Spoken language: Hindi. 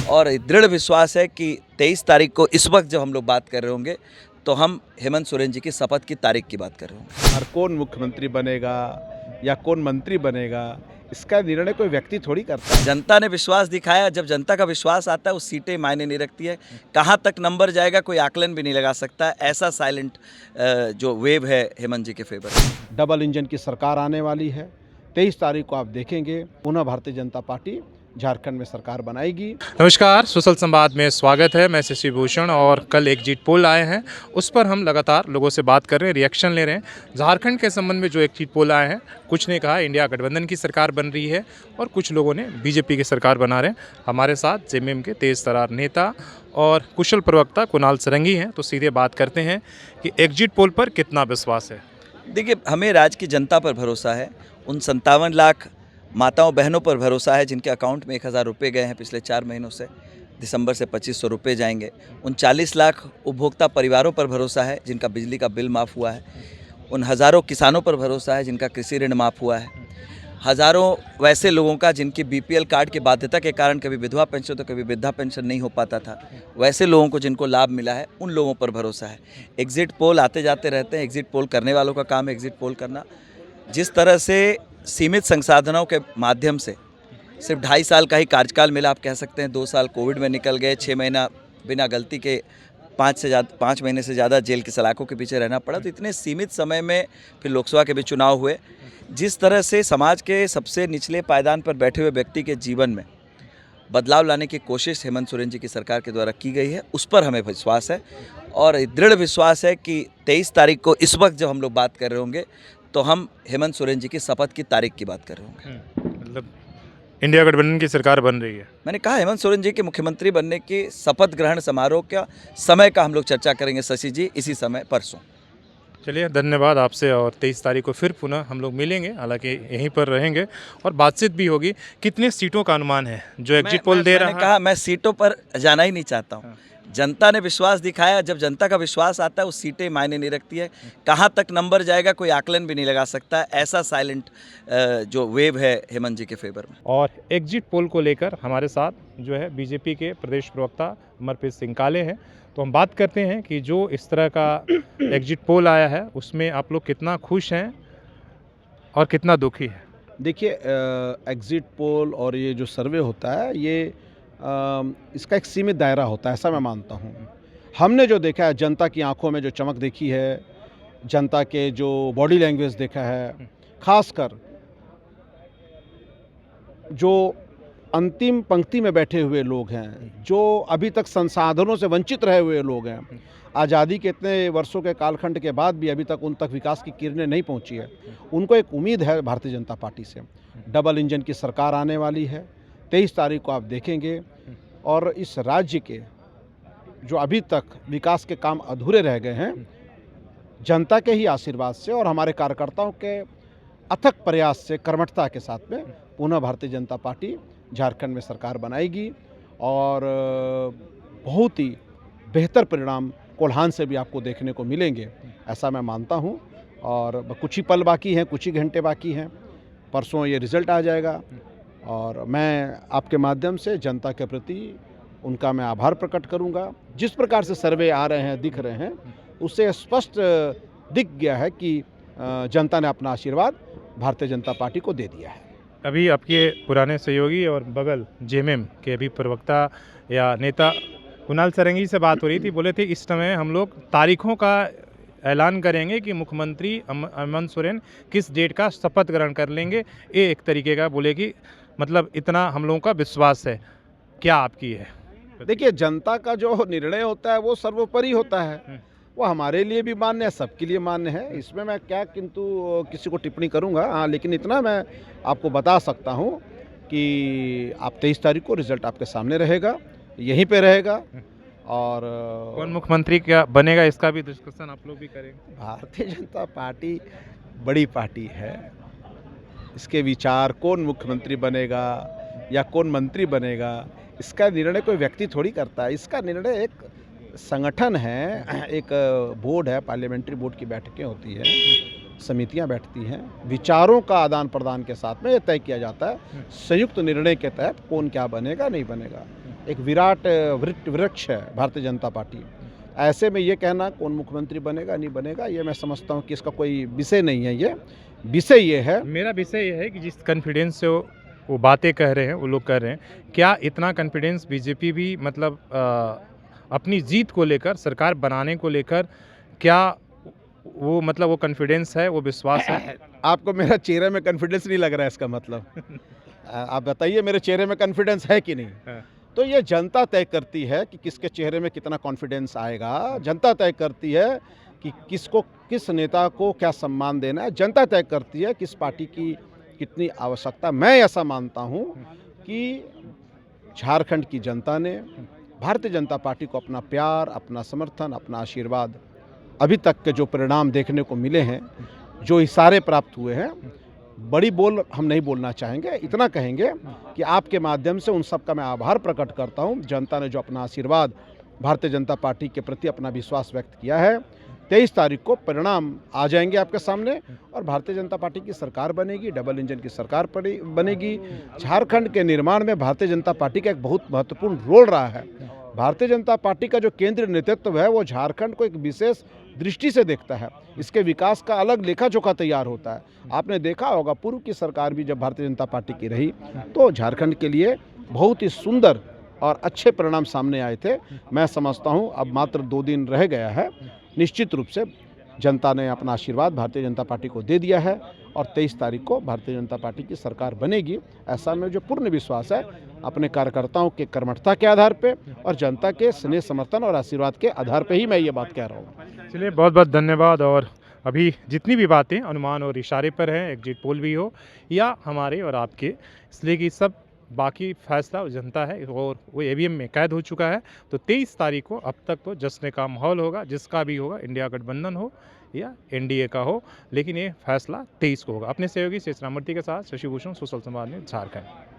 और दृढ़ विश्वास है कि 23 तारीख को इस वक्त जब हम लोग बात कर रहे होंगे तो हम हेमंत सोरेन जी की शपथ की तारीख की बात कर रहे होंगे। और कौन मुख्यमंत्री बनेगा या कौन मंत्री बनेगा, इसका निर्णय कोई व्यक्ति थोड़ी करता है। जनता ने विश्वास दिखाया, जब जनता का विश्वास आता है वो सीटें मायने नहीं रखती है। कहाँ तक नंबर जाएगा कोई आकलन भी नहीं लगा सकता। ऐसा साइलेंट जो वेव है हेमंत जी के फेवर में। डबल इंजन की सरकार आने वाली है। 23 तारीख को आप देखेंगे पुनः भारतीय जनता पार्टी झारखंड में सरकार बनाएगी। नमस्कार, सोशल संवाद में स्वागत है। मैं शशि भूषण और कल एग्जिट पोल आए हैं, उस पर हम लगातार लोगों से बात कर रहे हैं, रिएक्शन ले रहे हैं। झारखंड के संबंध में जो एग्जिट पोल आए हैं, कुछ ने कहा इंडिया गठबंधन की सरकार बन रही है और कुछ लोगों ने बीजेपी की सरकार बना रहे हैं। हमारे साथ जेएमएम के तेज तर्रार नेता और कुशल प्रवक्ता कुणाल सारंगी हैं, तो सीधे बात करते हैं कि एग्जिट पोल पर कितना विश्वास है। देखिए, हमें राज्य की जनता पर भरोसा है। उन 57 लाख माताओं बहनों पर भरोसा है जिनके अकाउंट में 1000 रुपये गए हैं पिछले 4 महीनों से। दिसंबर से 2500 रुपये जाएंगे। उन 40 लाख उपभोक्ता परिवारों पर भरोसा है जिनका बिजली का बिल माफ़ हुआ है। उन हज़ारों किसानों पर भरोसा है जिनका कृषि ऋण माफ़ हुआ है। हज़ारों वैसे लोगों का जिनकी बीपीएल कार्ड की बाध्यता के कारण कभी विधवा पेंशन तो कभी वृद्धा पेंशन नहीं हो पाता था, वैसे लोगों को जिनको लाभ मिला है, उन लोगों पर भरोसा है। एग्जिट पोल आते जाते रहते हैं, एग्जिट पोल करने वालों का काम है एग्जिट पोल करना। जिस तरह से सीमित संसाधनों के माध्यम से सिर्फ 2.5 साल का ही कार्यकाल मिला, आप कह सकते हैं 2 साल कोविड में निकल गए, 6 महीना बिना गलती के 5 महीने से ज़्यादा जेल की सलाखों के पीछे रहना पड़ा। तो इतने सीमित समय में फिर लोकसभा के भी चुनाव हुए। जिस तरह से समाज के सबसे निचले पायदान पर बैठे हुए व्यक्ति के जीवन में बदलाव लाने की कोशिश हेमंत सोरेन जी की सरकार के द्वारा की गई है, उस पर हमें विश्वास है। और दृढ़ विश्वास है कि 23 तारीख को इस वक्त जब हम लोग बात कर रहे होंगे तो हम हेमंत सोरेन जी की शपथ की तारीख की बात कर रहे होंगे। मतलब इंडिया गठबंधन की सरकार बन रही है। मैंने कहा हेमंत सोरेन जी के मुख्यमंत्री बनने की शपथ ग्रहण समारोह का समय का हम लोग चर्चा करेंगे शशि जी, इसी समय परसों। चलिए, धन्यवाद आपसे। और 23 तारीख को फिर पुनः हम लोग मिलेंगे, हालांकि यहीं पर रहेंगे और बातचीत भी होगी। कितने सीटों का अनुमान है जो एग्जिट पोल दे रहा है? मैंने कहा मैं सीटों पर जाना ही नहीं चाहता हूँ। जनता ने विश्वास दिखाया, जब जनता का विश्वास आता है वो सीटें मायने नहीं रखती है। कहाँ तक नंबर जाएगा कोई आकलन भी नहीं लगा सकता। ऐसा साइलेंट जो वेव है हेमंत जी के फेवर में। और एग्जिट पोल को लेकर हमारे साथ जो है बीजेपी के प्रदेश प्रवक्ता अमरप्रीत सिंह काले हैं, तो हम बात करते हैं कि जो इस तरह का एग्जिट पोल आया है उसमें आप लोग कितना खुश हैं और कितना दुखी है। देखिए, एग्जिट पोल और ये जो सर्वे होता है ये इसका एक सीमित दायरा होता है, ऐसा मैं मानता हूँ। हमने जो देखा है, जनता की आंखों में जो चमक देखी है, जनता के जो बॉडी लैंग्वेज देखा है, खासकर जो अंतिम पंक्ति में बैठे हुए लोग हैं, जो अभी तक संसाधनों से वंचित रहे हुए लोग हैं, आज़ादी के इतने वर्षों के कालखंड के बाद भी अभी तक उन तक विकास की किरणें नहीं पहुंची है, उनको एक उम्मीद है भारतीय जनता पार्टी से। डबल इंजन की सरकार आने वाली है, 23 तारीख को आप देखेंगे। और इस राज्य के जो अभी तक विकास के काम अधूरे रह गए हैं, जनता के ही आशीर्वाद से और हमारे कार्यकर्ताओं के अथक प्रयास से, कर्मठता के साथ में पुनः भारतीय जनता पार्टी झारखंड में सरकार बनाएगी। और बहुत ही बेहतर परिणाम कोल्हान से भी आपको देखने को मिलेंगे, ऐसा मैं मानता हूं। और कुछ ही पल बाकी हैं, कुछ ही घंटे बाकी हैं, परसों ये रिज़ल्ट आ जाएगा। और मैं आपके माध्यम से जनता के प्रति उनका मैं आभार प्रकट करूंगा। जिस प्रकार से सर्वे आ रहे हैं, दिख रहे हैं, उससे स्पष्ट दिख गया है कि जनता ने अपना आशीर्वाद भारतीय जनता पार्टी को दे दिया है। अभी आपके पुराने सहयोगी और बगल जेएमएम के अभी प्रवक्ता या नेता कुणाल सारंगी से बात हो रही थी, बोले थे इस समय हम लोग तारीखों का ऐलान करेंगे कि मुख्यमंत्री हेमंत सोरेन किस डेट का शपथ ग्रहण कर लेंगे। ये एक तरीके का बोले कि मतलब इतना हम लोगों का विश्वास है। क्या आपकी है? देखिए, जनता का जो निर्णय होता है वो सर्वोपरि होता है, वो हमारे लिए भी मान्य है, सबके लिए मान्य है। इसमें मैं क्या किंतु किसी को टिप्पणी करूंगा। हाँ, लेकिन इतना मैं आपको बता सकता हूं कि आप 23 तारीख को रिजल्ट आपके सामने रहेगा, यहीं पे रहेगा। और कौन मुख्यमंत्री क्या बनेगा इसका भी डिस्कशन आप लोग भी करेंगे। भारतीय जनता पार्टी बड़ी पार्टी है, इसके विचार कौन मुख्यमंत्री बनेगा या कौन मंत्री बनेगा, इसका निर्णय कोई व्यक्ति थोड़ी करता है। इसका निर्णय एक संगठन है, एक बोर्ड है, पार्लियामेंट्री बोर्ड की बैठकें होती हैं, समितियां बैठती हैं, विचारों का आदान प्रदान के साथ में ये तय किया जाता है संयुक्त निर्णय के तहत कौन क्या बनेगा नहीं बनेगा। एक विराट वृक्ष है भारतीय जनता पार्टी। ऐसे में ये कहना कौन मुख्यमंत्री बनेगा नहीं बनेगा, ये मैं समझता हूँ कि इसका कोई विषय नहीं है। ये विषय ये है, मेरा विषय ये है कि जिस कॉन्फिडेंस से वो बातें कह रहे हैं, वो लोग कह रहे हैं, क्या इतना कॉन्फिडेंस बीजेपी भी मतलब अपनी जीत को लेकर, सरकार बनाने को लेकर, क्या वो मतलब वो कॉन्फिडेंस है, वो विश्वास है? आपको मेरा चेहरे में कॉन्फिडेंस नहीं लग रहा है इसका मतलब? आप बताइए मेरे चेहरे में कॉन्फिडेंस है कि नहीं? हाँ। तो ये जनता तय करती है कि किसके चेहरे में कितना कॉन्फिडेंस आएगा। जनता तय करती है कि किसको, किस नेता को क्या सम्मान देना है। जनता तय करती है किस पार्टी की कितनी आवश्यकता। मैं ऐसा मानता हूँ कि झारखंड की जनता ने भारतीय जनता पार्टी को अपना प्यार, अपना समर्थन, अपना आशीर्वाद, अभी तक के जो परिणाम देखने को मिले हैं, जो इशारे प्राप्त हुए हैं, बड़ी बोल हम नहीं बोलना चाहेंगे, इतना कहेंगे कि आपके माध्यम से उन सब का मैं आभार प्रकट करता हूं। जनता ने जो अपना आशीर्वाद भारतीय जनता पार्टी के प्रति, अपना विश्वास व्यक्त किया है। 23 तारीख को परिणाम आ जाएंगे आपके सामने और भारतीय जनता पार्टी की सरकार बनेगी, डबल इंजन की सरकार बनेगी। झारखंड के निर्माण में भारतीय जनता पार्टी का एक बहुत महत्वपूर्ण रोल रहा है। भारतीय जनता पार्टी का जो केंद्रीय नेतृत्व है वो झारखंड को एक विशेष दृष्टि से देखता है। इसके विकास का अलग लेखा जोखा तैयार होता है। आपने देखा होगा पूर्व की सरकार भी जब भारतीय जनता पार्टी की रही तो झारखंड के लिए बहुत ही सुंदर और अच्छे परिणाम सामने आए थे। मैं समझता हूं अब मात्र 2 दिन रह गया है। निश्चित रूप से जनता ने अपना आशीर्वाद भारतीय जनता पार्टी को दे दिया है और 23 तारीख को भारतीय जनता पार्टी की सरकार बनेगी। ऐसा में जो पूर्ण विश्वास है अपने कार्यकर्ताओं के कर्मठता के आधार पे और जनता के स्नेह समर्थन और आशीर्वाद के आधार पे ही मैं ये बात कह रहा हूँ। चलिए, बहुत बहुत धन्यवाद। और अभी जितनी भी बातें अनुमान और इशारे पर हैं, एग्जिट पोल भी हो या हमारे और आपके, इसलिए कि सब बाकी फैसला जनता है और वो ईवीएम में कैद हो चुका है। तो 23 तारीख को अब तक तो जश्न का माहौल होगा, जिसका भी होगा, इंडिया गठबंधन हो या एनडीए का हो, लेकिन ये फैसला 23 को होगा। अपने सहयोगी शेष राममूर्ति के साथ शशि भूषण, सोशल संवाद न्यूज़, झारखंड।